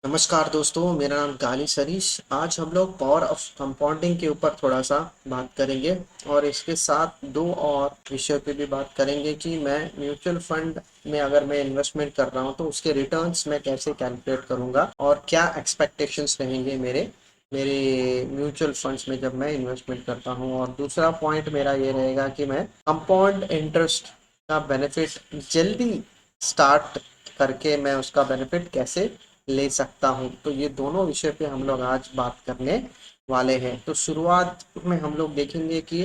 नमस्कार दोस्तों, मेरा नाम गाली सरीश। आज हम लोग पावर ऑफ कंपाउंडिंग के ऊपर थोड़ा सा बात करेंगे और इसके साथ दो और विषयों पे भी बात करेंगे कि मैं म्यूचुअल फंड में अगर मैं इन्वेस्टमेंट कर रहा हूँ तो उसके रिटर्न्स मैं कैसे कैलकुलेट करूँगा और क्या एक्सपेक्टेशंस रहेंगे मेरे मेरे म्यूचुअल फंड्स में जब मैं इन्वेस्टमेंट करता हूँ। और दूसरा पॉइंट मेरा ये रहेगा कि मैं कंपाउंड इंटरेस्ट का बेनिफिट जल्दी स्टार्ट करके मैं उसका बेनिफिट कैसे ले सकता हूँ। तो ये दोनों विषय पे हम लोग आज बात करने वाले हैं। तो शुरुआत में हम लोग देखेंगे कि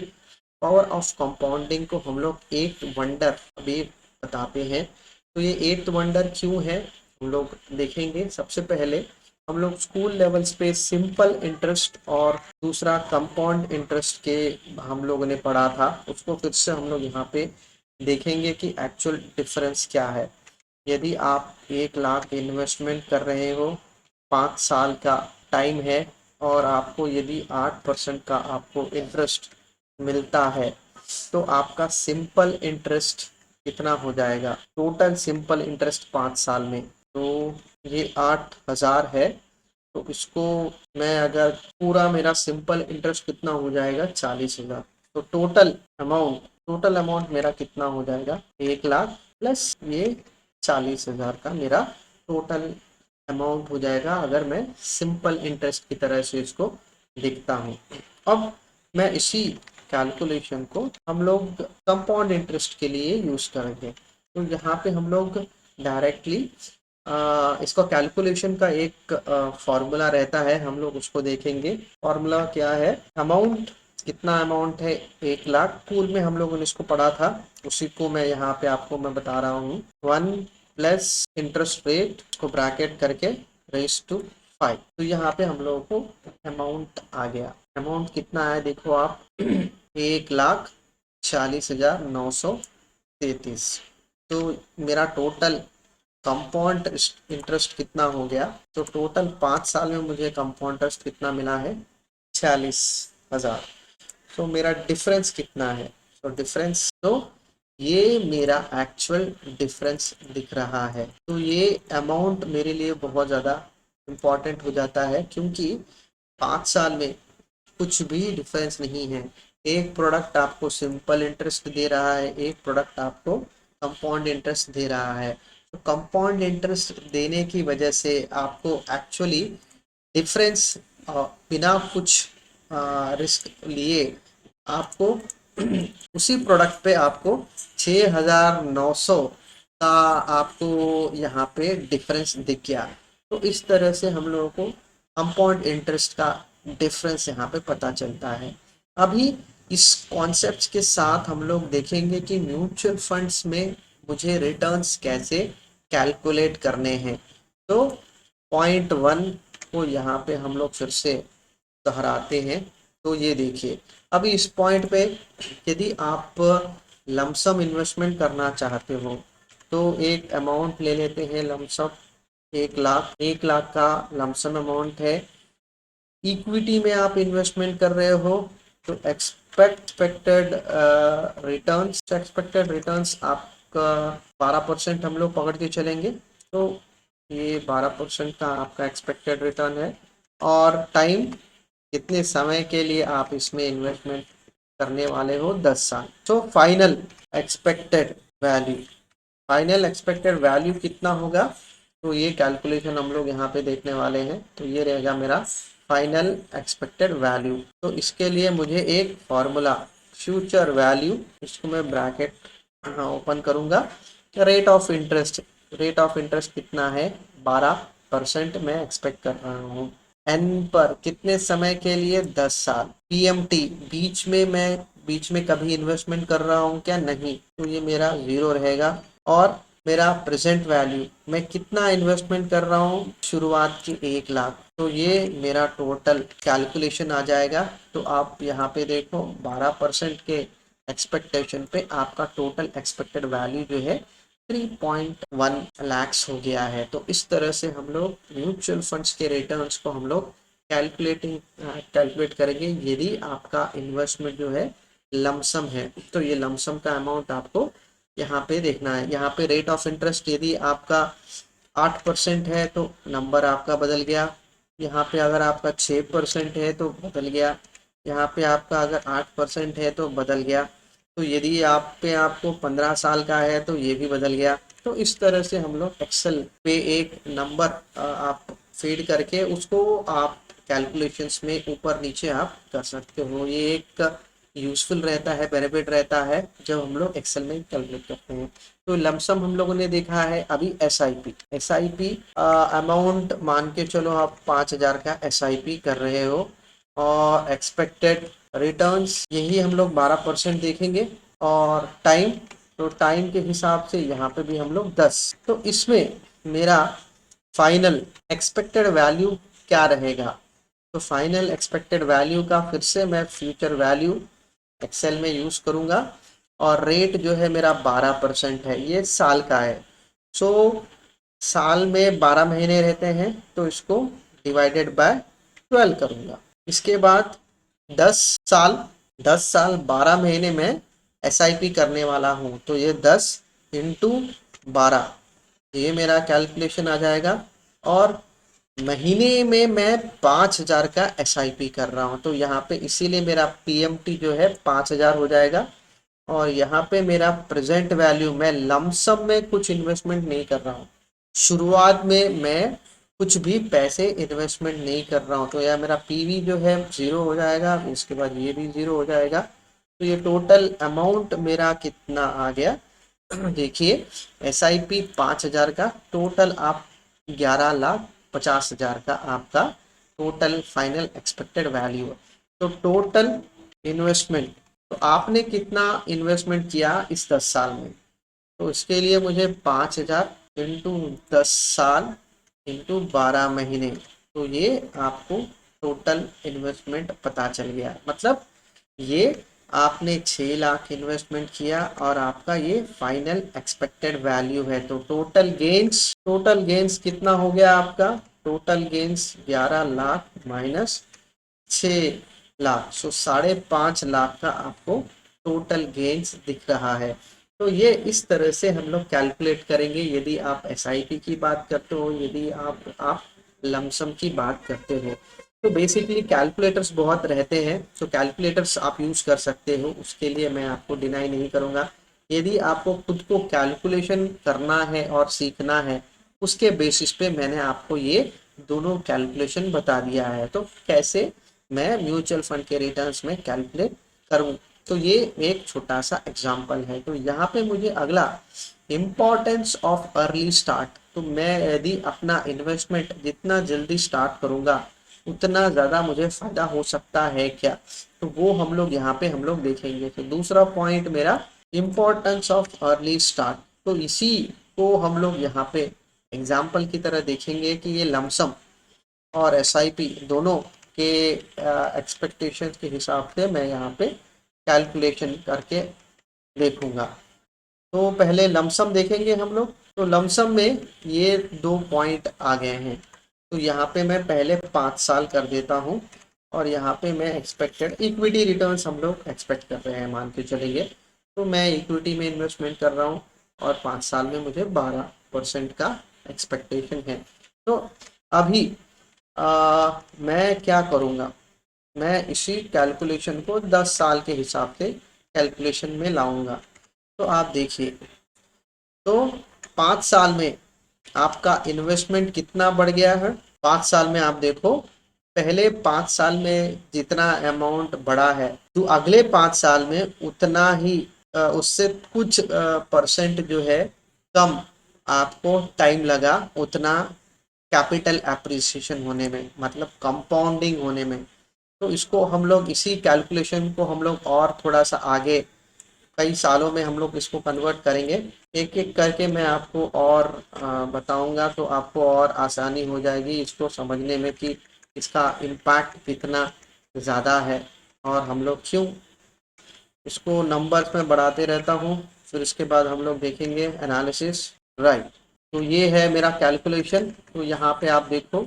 पावर ऑफ कंपाउंडिंग को हम लोग एट वंडर अभी बताते हैं। तो ये एट वंडर क्यों है हम लोग देखेंगे। सबसे पहले हम लोग स्कूल लेवल्स पे सिंपल इंटरेस्ट और दूसरा कंपाउंड इंटरेस्ट के हम लोगों ने पढ़ा था, उसको फिर से हम लोग यहाँ पे देखेंगे कि एक्चुअल डिफरेंस क्या है। यदि आप 1 लाख इन्वेस्टमेंट कर रहे हो, 5 साल का टाइम है और आपको यदि 8% का आपको इंटरेस्ट मिलता है तो आपका सिंपल इंटरेस्ट कितना हो जाएगा। टोटल सिंपल इंटरेस्ट 5 साल में तो ये 8,000 है। तो इसको मैं अगर पूरा मेरा सिंपल इंटरेस्ट कितना हो जाएगा, 40,000। तो टोटल अमाउंट मेरा कितना हो जाएगा, 1 लाख प्लस ये 40,000 का मेरा टोटल अमाउंट हो जाएगा अगर मैं सिंपल इंटरेस्ट की तरह से इसको लिखता हूँ। अब मैं इसी कैलकुलेशन को हम लोग कंपाउंड इंटरेस्ट के लिए यूज करेंगे। तो यहाँ पे हम लोग डायरेक्टली इसका कैलकुलेशन का एक फॉर्मूला रहता है, हम लोग उसको देखेंगे। फॉर्मूला क्या है, अमाउंट कितना अमाउंट है, 1 लाख। स्कूल में हम लोगों ने इसको पढ़ा था, उसी को मैं यहाँ पे आपको मैं बता रहा हूँ। 1 प्लस इंटरेस्ट रेट को ब्रैकेट करके रेस टू 5। तो यहाँ पे हम लोगों को अमाउंट आ गया। अमाउंट कितना है देखो आप 1,40,933। तो मेरा टोटल कंपाउंड इंटरेस्ट कितना हो गया, तो टोटल 5 साल में मुझे कंपाउंड इंटरेस्ट कितना मिला है, 46,000। तो मेरा डिफरेंस कितना है, तो डिफरेंस तो ये मेरा एक्चुअल डिफरेंस दिख रहा है। तो ये अमाउंट मेरे लिए बहुत ज़्यादा इम्पॉर्टेंट हो जाता है क्योंकि 5 साल में कुछ भी डिफरेंस नहीं है। एक प्रोडक्ट आपको सिंपल इंटरेस्ट दे रहा है, एक प्रोडक्ट आपको कंपाउंड इंटरेस्ट दे रहा है। तो कंपाउंड इंटरेस्ट देने की वजह से आपको एक्चुअली डिफरेंस बिना कुछ रिस्क लिए आपको उसी प्रोडक्ट पे आपको 6,900 का आपको यहाँ पे डिफरेंस दिख गया। तो इस तरह से हम लोगों को कंपाउंड इंटरेस्ट का डिफरेंस यहाँ पे पता चलता है। अभी इस कॉन्सेप्ट के साथ हम लोग देखेंगे कि म्यूचुअल फंड्स में मुझे रिटर्न्स कैसे कैलकुलेट करने हैं। तो पॉइंट 1 को यहाँ पे हम लोग फिर से दोहराते हैं। तो ये देखिए, अभी इस पॉइंट पे यदि आप लमसम इन्वेस्टमेंट करना चाहते हो तो एक अमाउंट ले लेते हैं लमसम 1 लाख। 1 लाख का लमसम अमाउंट है। इक्विटी में आप इन्वेस्टमेंट कर रहे हो तो एक्सपेक्टेड रिटर्न्स आपका 12% हम लोग पकड़ के चलेंगे। तो ये 12% का आपका एक्सपेक्टेड रिटर्न है। और टाइम, कितने समय के लिए आप इसमें इन्वेस्टमेंट करने वाले हो, 10 साल। तो वैल्यू फाइनल एक्सपेक्टेड वैल्यू कितना होगा, तो ये कैलकुलेशन हम लोग यहाँ पे देखने वाले हैं। तो ये रहेगा मेरा फाइनल एक्सपेक्टेड वैल्यू। तो इसके लिए मुझे एक फॉर्मूला फ्यूचर वैल्यू, इसको मैं ब्रैकेट ओपन करूँगा। रेट ऑफ इंटरेस्ट कितना है, 12% मैं एक्सपेक्ट कर रहा हूँ। एन पर कितने समय के लिए, 10 साल। पीएमटी बीच में कभी इन्वेस्टमेंट कर रहा हूँ क्या, नहीं, तो ये मेरा 0 रहेगा। और मेरा प्रेजेंट वैल्यू, मैं कितना इन्वेस्टमेंट कर रहा हूँ, शुरुआत की 1 लाख। तो ये मेरा टोटल कैलकुलेशन आ जाएगा। तो आप यहाँ पे देखो 12% के एक्सपेक्टेशन पे आपका टोटल एक्सपेक्टेड वैल्यू जो है 3.1 लैक्स हो गया है। तो इस तरह से हम लोग म्यूचुअल फंड्स के रिटर्न्स को हम लोग कैलकुलेट करेंगे। यदि आपका इन्वेस्टमेंट जो है लमसम है तो ये लमसम का अमाउंट आपको यहाँ पे देखना है। यहाँ पे रेट ऑफ इंटरेस्ट यदि आपका 8% है तो नंबर आपका बदल गया। यहाँ पे अगर आपका 6% है तो बदल गया। यहाँ पे आपका अगर 8% है तो बदल गया। तो यदि आप पे आपको 15 साल का है तो ये भी बदल गया। तो इस तरह से हम लोग एक्सेल पे एक नंबर आप फीड करके उसको आप कैलकुलेशंस में ऊपर नीचे आप कर सकते हो। ये एक यूजफुल रहता है, बेनिफिट रहता है जब हम लोग एक्सेल में कैलकुलेट करते हैं। तो लमसम हम लोगों ने देखा है। अभी एस आई पी अमाउंट मान के चलो आप 5,000 का एस आई पी कर रहे हो और एक्सपेक्टेड रिटर्न्स यही हम लोग 12% देखेंगे। और टाइम, तो टाइम के हिसाब से यहाँ पे भी हम लोग 10। तो इसमें मेरा फाइनल एक्सपेक्टेड वैल्यू क्या रहेगा? तो फाइनल एक्सपेक्टेड वैल्यू का फिर से मैं फ्यूचर वैल्यू एक्सेल में यूज करूंगा और रेट जो है मेरा 12% है, ये साल का है। सो साल में 12 महीने रहते हैं तो इसको डिवाइडेड बाय 12 करूंगा। इसके बाद 10 साल, 10 साल 12 महीने में एसआईपी करने वाला हूँ तो ये 10 इंटू 12 ये मेरा कैलकुलेशन आ जाएगा। और महीने में मैं 5,000 का एसआईपी कर रहा हूँ तो यहाँ पे इसीलिए मेरा पीएमटी जो है 5,000 हो जाएगा। और यहाँ पे मेरा प्रेजेंट वैल्यू, मैं लमसम में कुछ इन्वेस्टमेंट नहीं कर रहा हूँ, शुरुआत में मैं कुछ भी पैसे इन्वेस्टमेंट नहीं कर रहा हूँ तो यह मेरा पीवी जो है 0 हो जाएगा। इसके बाद ये भी 0 हो जाएगा। तो ये टोटल अमाउंट मेरा कितना आ गया देखिए, एसआईपी 5,000 का टोटल आप 11,50,000 का आपका टोटल फाइनल एक्सपेक्टेड वैल्यू है। तो टोटल इन्वेस्टमेंट, तो आपने कितना इन्वेस्टमेंट किया इस 10 साल में? तो इसके लिए मुझे 5,000 इंटू 10 साल इंटू 12 महीने, तो ये आपको टोटल इन्वेस्टमेंट पता चल गया। मतलब ये आपने 6 लाख इन्वेस्टमेंट किया और आपका ये फाइनल एक्सपेक्टेड वैल्यू है। तो टोटल गेंस कितना हो गया आपका? Total gains 11 lakh minus 6 lakh, so 5.5 lakh का आपको टोटल गेंस दिख रहा है। तो ये इस तरह से हम लोग कैलकुलेट करेंगे यदि आप एसआईपी की बात करते हो, यदि आप लमसम की बात करते हो। तो बेसिकली कैलकुलेटर्स बहुत रहते हैं, तो कैलकुलेटर्स आप यूज कर सकते हो, उसके लिए मैं आपको डिनाई नहीं करूंगा। यदि आपको खुद को कैलकुलेशन करना है और सीखना है, उसके बेसिस पे मैंने आपको ये दोनों कैलकुलेशन बता दिया है। तो कैसे मैं म्यूचुअल फंड के रिटर्न्स में कैलकुलेट करूं, तो ये एक छोटा सा एग्जांपल है। तो यहाँ पे मुझे अगला इम्पोर्टेंस ऑफ अर्ली स्टार्ट, तो मैं यदि अपना इन्वेस्टमेंट जितना जल्दी स्टार्ट करूंगा उतना ज़्यादा मुझे फ़ायदा हो सकता है क्या, तो वो हम लोग देखेंगे। तो दूसरा पॉइंट मेरा इम्पोर्टेंस ऑफ अर्ली स्टार्ट, तो इसी को हम लोग यहाँ पे एग्जाम्पल की तरह देखेंगे कि ये लमसम और एसआईपी दोनों के एक्सपेक्टेशन के हिसाब से मैं यहाँ पे कैलकुलेशन करके देखूंगा। तो पहले लमसम देखेंगे हम लोग। तो लमसम में ये 2 पॉइंट आ गए हैं, तो यहाँ पे मैं पहले 5 साल कर देता हूँ और यहाँ पे मैं एक्सपेक्टेड इक्विटी रिटर्न्स हम लोग एक्सपेक्ट कर रहे हैं, मान के चलेंगे। तो मैं इक्विटी में इन्वेस्टमेंट कर रहा हूँ और 5 साल में मुझे 12% का एक्सपेक्टेशन है। तो अभी मैं क्या करूँगा, मैं इसी कैलकुलेशन को 10 साल के हिसाब से कैलकुलेशन में लाऊंगा। तो आप देखिए, तो 5 साल में आपका इन्वेस्टमेंट कितना बढ़ गया है? 5 साल में आप देखो, पहले 5 साल में जितना अमाउंट बढ़ा है तो अगले 5 साल में उतना ही उससे कुछ परसेंट जो है कम आपको टाइम लगा उतना कैपिटल एप्रिसिएशन होने में, मतलब कंपाउंडिंग होने में। तो इसको हम लोग, इसी कैलकुलेशन को हम लोग और थोड़ा सा आगे कई सालों में हम लोग इसको कन्वर्ट करेंगे। एक एक करके मैं आपको और बताऊंगा तो आपको और आसानी हो जाएगी इसको समझने में कि इसका इम्पैक्ट कितना ज़्यादा है और हम लोग क्यों इसको नंबर्स में बढ़ाते रहता हूँ। फिर इसके बाद हम लोग देखेंगे एनालिसिस, राइट। तो ये है मेरा कैलकुलेशन। तो यहाँ पे आप देखो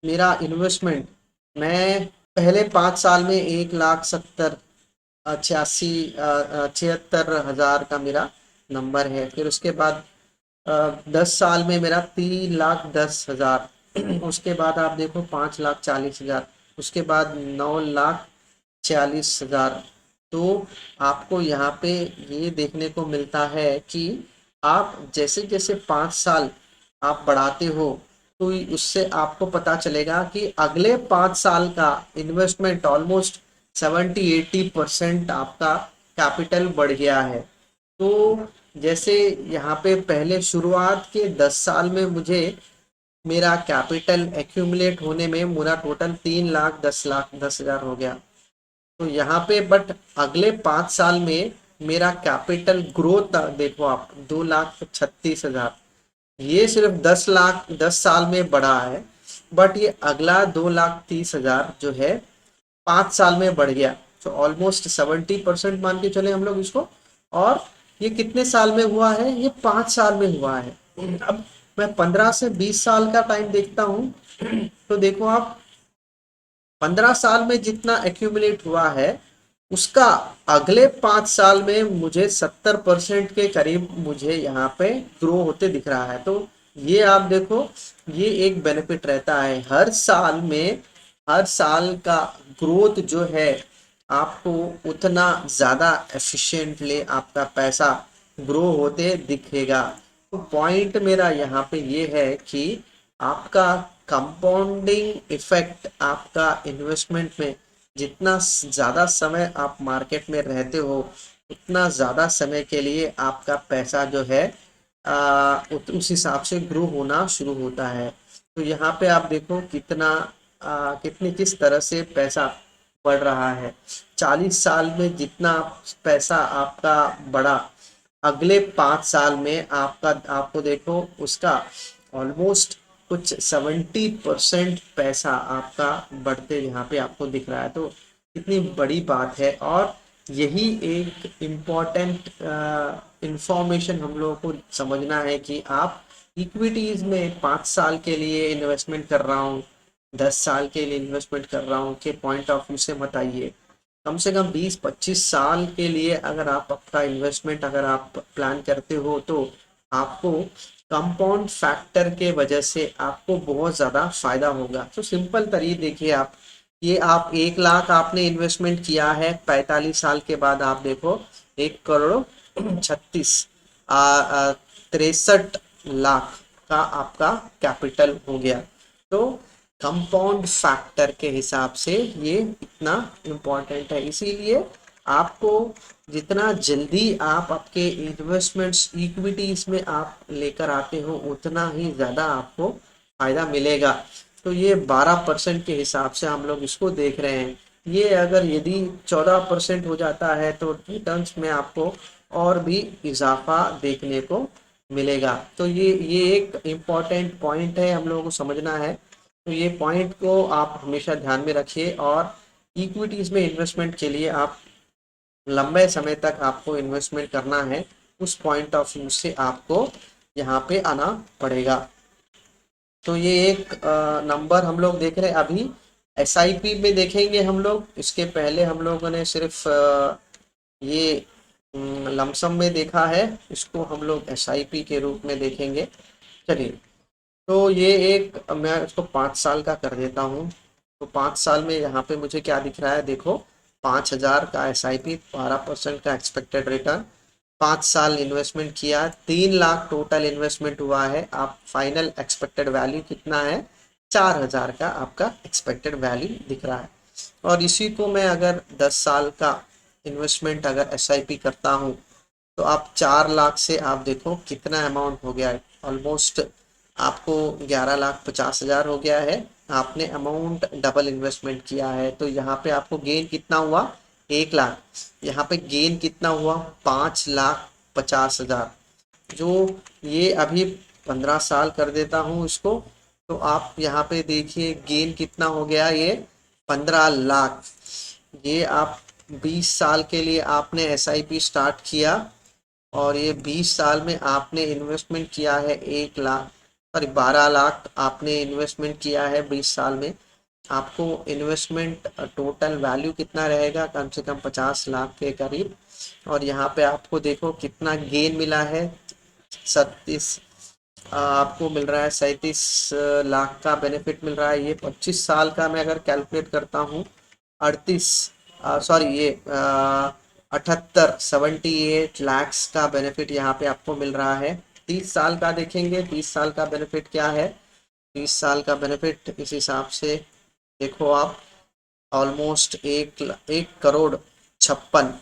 मेरा इन्वेस्टमेंट, मैं पहले 5 साल में 1,70,86,76,000 का मेरा नंबर है। फिर उसके बाद 10 साल में मेरा 3,10,000। उसके बाद आप देखो 5,40,000, उसके बाद 9,40,000। तो आपको यहाँ पे ये देखने को मिलता है कि आप जैसे जैसे 5 साल आप बढ़ाते हो, तो उससे आपको पता चलेगा कि अगले 5 साल का इन्वेस्टमेंट ऑलमोस्ट 70-80% आपका कैपिटल बढ़ गया है। तो जैसे यहाँ पे पहले शुरुआत के 10 साल में मुझे मेरा कैपिटल एक्यूमुलेट होने में मेरा टोटल 3,10,10,000 हो गया। तो यहाँ पे बट अगले 5 साल में मेरा कैपिटल ग्रोथ देखो आप 2,36,000। ये सिर्फ 10 लाख 10 साल में बढ़ा है, बट ये अगला 2,30,000 जो है 5 साल में बढ़ गया। तो ऑलमोस्ट 70% मान के चले हम लोग इसको। और ये कितने साल में हुआ है? ये 5 साल में हुआ है। अब मैं 15 से 20 साल का टाइम देखता हूँ। तो देखो आप 15 साल में जितना एक्यूमुलेट हुआ है, उसका अगले 5 साल में मुझे 70% के करीब मुझे यहाँ पे ग्रो होते दिख रहा है। तो ये आप देखो, ये एक बेनिफिट रहता है हर साल में। हर साल का ग्रोथ जो है आपको उतना ज़्यादा एफिशिएंटली आपका पैसा ग्रो होते दिखेगा। तो पॉइंट मेरा यहाँ पे ये है कि आपका कंपाउंडिंग इफेक्ट आपका इन्वेस्टमेंट में जितना ज़्यादा समय आप मार्केट में रहते हो, उतना ज़्यादा समय के लिए आपका पैसा जो है उस हिसाब से ग्रो होना शुरू होता है। तो यहाँ पे आप देखो कितना कितनी किस तरह से पैसा बढ़ रहा है। 40 साल में जितना पैसा आपका बढ़ा, अगले 5 साल में आपका आपको देखो उसका ऑलमोस्ट कुछ 70% पैसा आपका बढ़ते यहाँ पे आपको दिख रहा है। तो कितनी बड़ी बात है। और यही एक इम्पॉर्टेंट इंफॉर्मेशन हम लोगों को समझना है कि आप इक्विटीज में 5 साल के लिए इन्वेस्टमेंट कर रहा हूँ, 10 साल के लिए इन्वेस्टमेंट कर रहा हूँ के पॉइंट ऑफ व्यू से मत आइए। कम से कम 20-25 साल के लिए अगर आप आपका इन्वेस्टमेंट अगर आप प्लान करते हो, तो आपको कंपाउंड फैक्टर के वजह से आपको बहुत ज़्यादा फायदा होगा। तो सिंपल तरीके देखिए आप, ये आप 1 लाख आपने इन्वेस्टमेंट किया है, 45 साल के बाद आप देखो 1,36,63 लाख का आपका कैपिटल हो गया। तो कंपाउंड फैक्टर के हिसाब से ये इतना इम्पोर्टेंट है। इसीलिए आपको जितना जल्दी आप आपके इन्वेस्टमेंट्स इक्विटीज में आप लेकर आते हो, उतना ही ज़्यादा आपको फायदा मिलेगा। तो ये 12% के हिसाब से हम लोग इसको देख रहे हैं। ये अगर यदि 14% हो जाता है, तो रिटर्न्स में आपको और भी इजाफा देखने को मिलेगा। तो ये एक इम्पॉर्टेंट पॉइंट है, हम लोगों को समझना है। तो ये पॉइंट को आप हमेशा ध्यान में रखिए। और इक्विटीज़ में इन्वेस्टमेंट के लिए आप लंबे समय तक आपको इन्वेस्टमेंट करना है, उस पॉइंट ऑफ व्यू से आपको यहाँ पे आना पड़ेगा। तो ये एक नंबर हम लोग देख रहे हैं। अभी एसआईपी में देखेंगे हम लोग। इसके पहले हम लोगों ने सिर्फ ये लमसम में देखा है, इसको हम लोग एसआईपी के रूप में देखेंगे। चलिए, तो ये एक मैं इसको 5 साल का कर देता हूँ। तो 5 साल में यहाँ पे मुझे क्या दिख रहा है, देखो 5,000 का एसआईपी, 12% का एक्सपेक्टेड रिटर्न, 5 साल इन्वेस्टमेंट किया, 3 लाख टोटल इन्वेस्टमेंट हुआ है। आप फाइनल एक्सपेक्टेड वैल्यू कितना है, 4,000 का आपका एक्सपेक्टेड वैल्यू दिख रहा है। और इसी को मैं अगर 10 साल का इन्वेस्टमेंट अगर एसआईपी करता हूँ, तो आप 4 लाख से आप देखो कितना अमाउंट हो गया है। ऑलमोस्ट आपको 11,50,000 हो गया है। आपने अमाउंट डबल इन्वेस्टमेंट किया है। तो यहाँ पे आपको गेन कितना हुआ, 1 लाख। यहाँ पे गेन कितना हुआ, 5,50,000। जो ये अभी 15 साल कर देता हूँ इसको, तो आप यहाँ पे देखिए गेन कितना हो गया, ये 15 लाख। ये आप 20 साल के लिए आपने एसआईपी स्टार्ट किया, और ये 20 साल में आपने इन्वेस्टमेंट किया है 1 लाख, सॉरी 12 लाख आपने इन्वेस्टमेंट किया है 20 साल में। आपको इन्वेस्टमेंट टोटल वैल्यू कितना रहेगा, कम से कम 50 लाख के करीब। और यहाँ पे आपको देखो कितना गेन मिला है, 37 आपको मिल रहा है 37 लाख का बेनिफिट मिल रहा है। ये 25 साल का मैं अगर कैलकुलेट करता हूँ 38 सॉरी ये 78 का बेनिफिट यहाँ पे आपको मिल रहा है। 30 साल का देखेंगे, 30 साल का बेनिफिट क्या है। 30 साल का बेनिफिट इस हिसाब से देखो आप, ऑलमोस्ट 1,56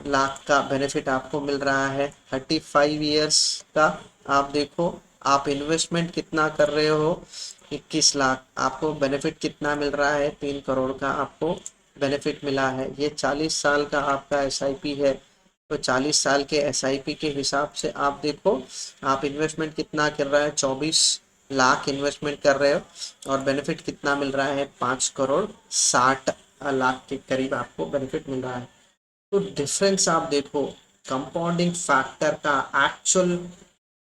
लाख का बेनिफिट आपको मिल रहा है 35 ईयर्स का। आप देखो आप इन्वेस्टमेंट कितना कर रहे हो, 21 लाख, आपको बेनिफिट कितना मिल रहा है, 3 करोड़ का आपको बेनिफिट मिला है। ये 40 साल का आपका एसआईपी है, तो 40 साल के एसआईपी के हिसाब से आप देखो आप इन्वेस्टमेंट कितना कर रहा है, 24 लाख इन्वेस्टमेंट कर रहे हो और बेनिफिट कितना मिल रहा है, 5,60,00,000 के करीब आपको बेनिफिट मिल रहा है। तो डिफरेंस आप देखो, कंपाउंडिंग फैक्टर का एक्चुअल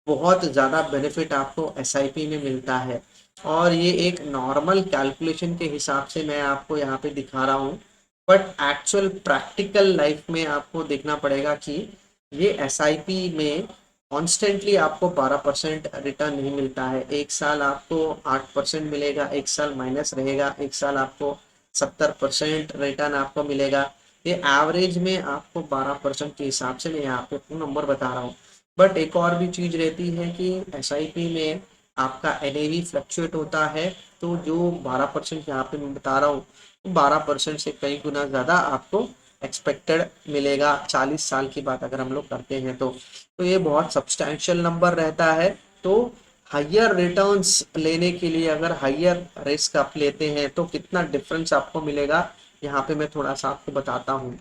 बहुत ज़्यादा बेनिफिट आपको एसआईपी में मिलता है। और ये एक नॉर्मल कैलकुलेशन के हिसाब से मैं आपको यहाँ पे दिखा रहा हूँ, बट एक्चुअल प्रैक्टिकल लाइफ में आपको देखना पड़ेगा कि ये एसआईपी में कॉन्स्टेंटली आपको 12% रिटर्न नहीं मिलता है। एक साल आपको 8% मिलेगा, एक साल माइनस रहेगा, एक साल आपको 70% रिटर्न आपको मिलेगा। ये एवरेज में आपको 12% के हिसाब से मैं यहाँ पे नंबर बता रहा हूँ। बट एक और भी चीज़ रहती है कि एसआईपी में आपका एनएवी फ्लक्चुएट होता है, तो जो 12% यहाँ पे मैं बता रहा हूँ, 12% से कई गुना ज़्यादा आपको एक्सपेक्टेड मिलेगा 40 साल की बात अगर हम लोग करते हैं तो ये बहुत सब्सटैंशियल नंबर रहता है। तो हायर रिटर्न्स लेने के लिए अगर हायर रिस्क आप लेते हैं तो कितना डिफरेंस आपको मिलेगा, यहाँ पे मैं थोड़ा सा आपको बताता हूँ।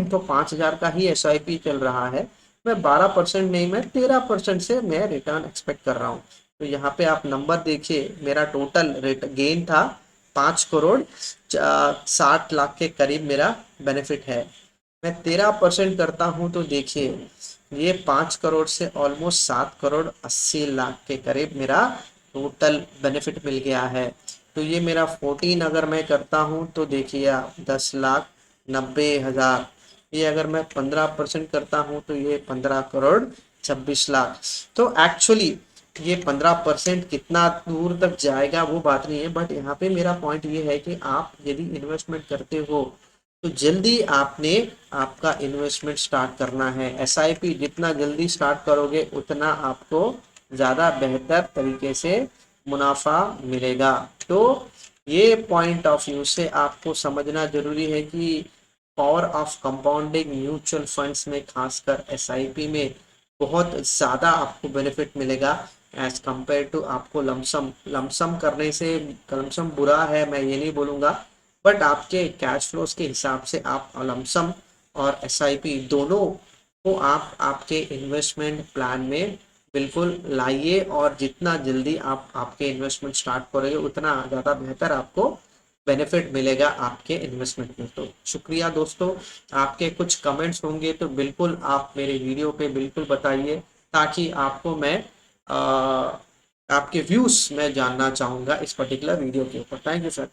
तो 5,000 का ही एसआईपी चल रहा है, मैं 12% नहीं, मैं 13% से मैं रिटर्न एक्सपेक्ट कर रहा हूँ। तो यहाँ पे आप नंबर देखिए, मेरा टोटल रेट गेन था 5,60,00,000 के करीब मेरा बेनिफिट है। मैं 13% करता हूँ तो देखिए ये 5 करोड़ से ऑलमोस्ट 7,80,00,000 के करीब मेरा टोटल बेनिफिट मिल गया है। तो ये मेरा 14 अगर मैं करता हूँ तो देखिए आप 10,90,000। ये अगर मैं 15% करता हूँ तो ये 15,26,00,000। तो एक्चुअली ये 15% कितना दूर तक जाएगा वो बात नहीं है, बट यहाँ पे मेरा पॉइंट ये है कि आप यदि इन्वेस्टमेंट करते हो तो जल्दी आपने आपका इन्वेस्टमेंट स्टार्ट करना है। एसआईपी जितना जल्दी स्टार्ट करोगे उतना आपको ज़्यादा बेहतर तरीके से मुनाफा मिलेगा। तो ये पॉइंट ऑफ व्यू से आपको समझना जरूरी है कि power of compounding mutual funds में खासकर एसआईपी में बहुत ज़्यादा आपको बेनिफिट मिलेगा एज कंपेयर टू आपको लमसम। लमसम करने से लमसम बुरा है मैं ये नहीं बोलूँगा, बट आपके कैश फ्लोज के हिसाब से आप लमसम और एसआईपी दोनों को आप आपके इन्वेस्टमेंट प्लान में बिल्कुल लाइए, और जितना जल्दी आप आपके इन्वेस्टमेंट स्टार्ट करोगे उतना ज़्यादा बेहतर आपको बेनिफिट मिलेगा आपके इन्वेस्टमेंट में। तो शुक्रिया दोस्तों, आपके कुछ कमेंट्स होंगे तो बिल्कुल आप मेरे वीडियो पे बिल्कुल बताइए, ताकि आपको मैं आपके व्यूज़ मैं जानना चाहूँगा इस पर्टिकुलर वीडियो के ऊपर। Thank you sir.